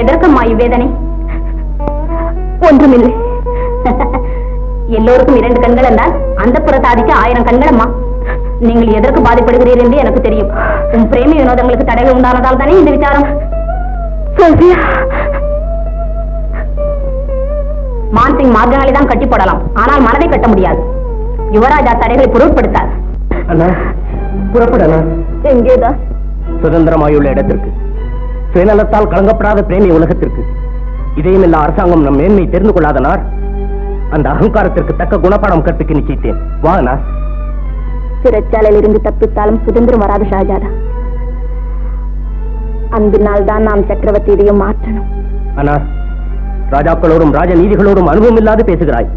எதற்கம்மா இவ்வேதனை? ஒன்றுமில்லை. எல்லோருக்கும் 2 கண்கள் என்றால் அந்த புறத்தாதிக்கு 1000 கண்கள் அம்மா. நீங்கள் எதற்கு பாதிப்படுகிறீர்கள் என்று எனக்கு தெரியும். உன் பிரேமி வினோதங்களுக்கு தடைகள் உண்டானதால் தானே இந்த விசாரம். மான்சிங் மார்க்கங்களை தான் கட்டி போடலாம், ஆனால் மனதை கட்ட முடியாது. யுவராஜா தடைகளை பொருட்படுத்தார். புறப்படலாம். எங்கேதான்? சுதந்திரமாயுள்ள இடத்திற்கு, சுயநலத்தால் கலங்கப்படாத பிரேமி உலகத்திற்கு. இதையும் இல்ல அரசாங்கம் நம் மேன்மை தெரிந்து கொள்ளாதனார் அந்த அகங்காரத்திற்கு தக்க குணப்பாடம் கற்பிக்க நிச்சயித்தேன். வானா. சிறைச்சாலையில் இருந்து தப்பித்தாலும் சுதந்திரம் வராது ஷாஜாதா. அன்பினால் தான் நாம் சக்கரவர்த்தி இதையும் மாற்றணும். ஆனா ராஜாக்களோடும் ராஜ நீதிகளோடும் அனுபவம் இல்லாது பேசுகிறாய்.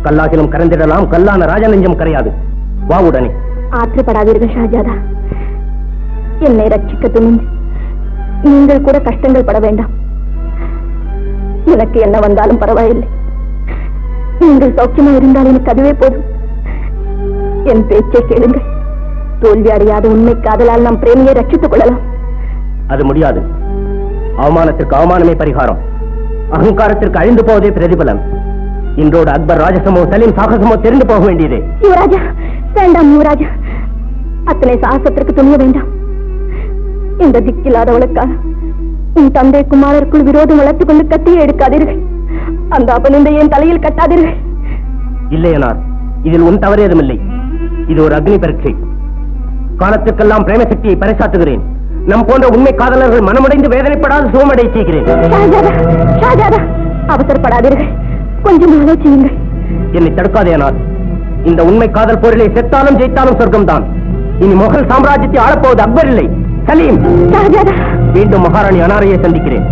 கல்லாகிலும் கரைந்திடலாம், கல்லான ராஜ நெஞ்சம் கரையாது. வா உடனே. ஆத்திரப்படாதீர்கள் ஷாஜாதா. என்னை ரட்சிக்க துணிந்து நீங்கள் கூட கஷ்டங்கள் பட வேண்டாம். எனக்கு என்ன வந்தாலும் பரவாயில்லை. நீங்கள் சௌக்கியமா இருந்தால் எனக்கு அதுவே போதும். என் பேச்சை கேளுங்கள். தோல்வி அடையாத உண்மை காதலால் நாம் பிரேமியை ரட்சித்துக் கொள்ளலாம். அது முடியாது. அவமானத்திற்கு அவமானமே பரிகாரம், அகங்காரத்திற்கு அழிந்து போவதே பிரதிபலன். இன்றோடு அக்பர் ராஜசமோ சலீம் சாகசமோ தெரிந்து போக வேண்டியதே. யுவராஜா வேண்டாம், யுவராஜா அத்தனை சாகசத்திற்கு துணிய வேண்டாம். இந்த திக்கில்லாதவளுக்காக உன் தந்தை குமாரருக்குள் விரோதம் வளர்த்துக் கொண்டு கத்தியை எடுக்காதீர்கள். அந்த அப்பனிந்த என் தலையில் கட்டாதீர்கள். இல்லையனார், இதில் உன் தவறேதும் இல்லை. இது ஒரு அக்னி பரீட்சை. காலத்துக்கெல்லாம் பிரேம சக்தியை பறைசாற்றுகிறேன். நம் போன்ற உண்மை காதலர்கள் மனமுடைந்து வேதனைப்படாது சுகமடை செய்கிறேன். அவசரப்படாதீர்கள், கொஞ்சம் ஆலோசியுங்கள். என்னை தடுக்காதேனார். இந்த உண்மை காதல் போரிலே செத்தாலும் ஜெயித்தாலும் சொர்க்கம்தான். இனி முகல் சாம்ராஜ்யத்தை ஆளப்போவது அக்பர் இல்லை, சலீம். மீண்டும் மகாராணி அனாரையை சந்திக்கிறேன்.